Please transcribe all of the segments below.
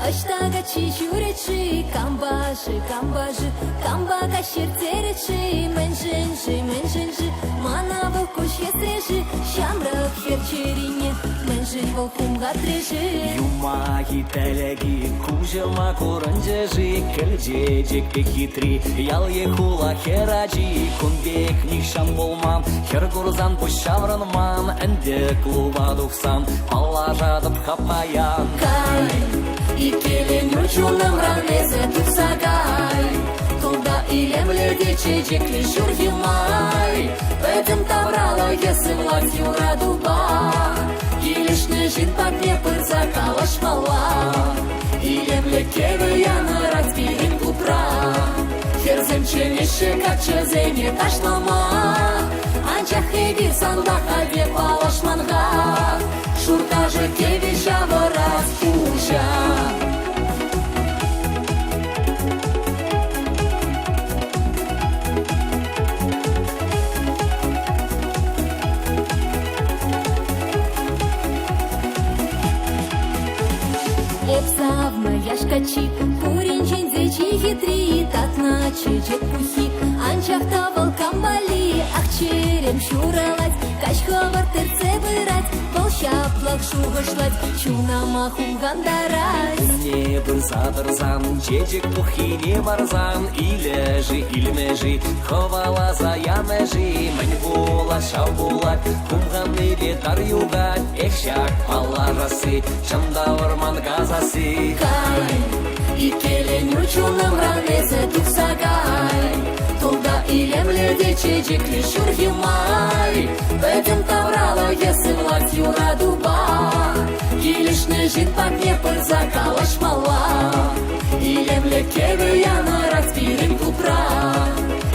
Ăștaga cișureci, cambaji, cambaga șerțereci, menjenji, mana văcuș estreji, șamră fiercerine, menjeni văcum gatreji. Юмаги телеги, кужелма курынжежи, кілжежек бек хитри, ял ехула хераджи, кунбек нишам болмам, хер курзан бұш шаврынман, әнде клуба дұқсам, пала жадып хапаян. Кай, и келен учуным ранезе дұқсагай, тулда илем ледече жекли шургимай, бәдім таврала есі власть юра дуба, Илишны жин папе пырза калашмала, Илемле кеве яны разбирин купра, Херзем ченеше качезене ташлама, Анчах хевир сандах аве палашманга, Шуртажы кеве жава распужа. Епсавна яшкачи, пуринчин зечи хитри, татна чечет пухи, анчахта волкам бали, ах черем шуралать, качховар терце бырать, волшаплак шугашлать, чунама хунгандарать. Не бырза-бырзан, чечек пухи не барзан, илежи, илмежи, ховала за ямежи, мань була, шау булат, кумган иле дар югат, эхшак паларасы, чандавар мангазасы. Кай, и келен учуным ранезе дұқсагай, Тулда илем ледече жекли шургимай, Бәдім таврала есі власть юра дуба, Илишны жин папе пырза калашмала, Илемле кеве яны разбирин купра,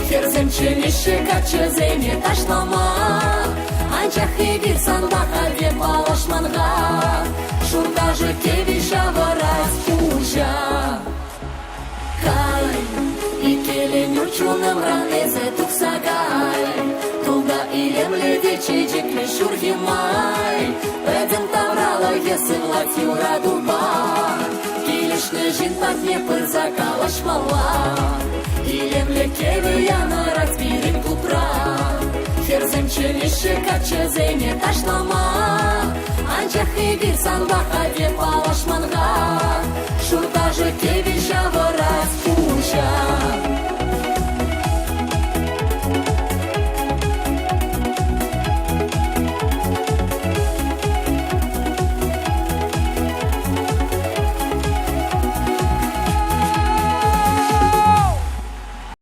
Херзем ченеше качезене ташлама, Анчах хевир сандах аве палашманга, Шуртажы кеви жава распужа. Кай, и келен учуным ранезе дұқсагай, Тулда илем ледече жекли шургимай, Бәдім таврала есі власть юра дуба, Илишны жин папе пырза калашмала, Илемле кеве яны разбирин купра, Херзем ченеше качезене ташлама, Анчах хевир сандах аве палашманга, Шуртажы кеви жава распужа.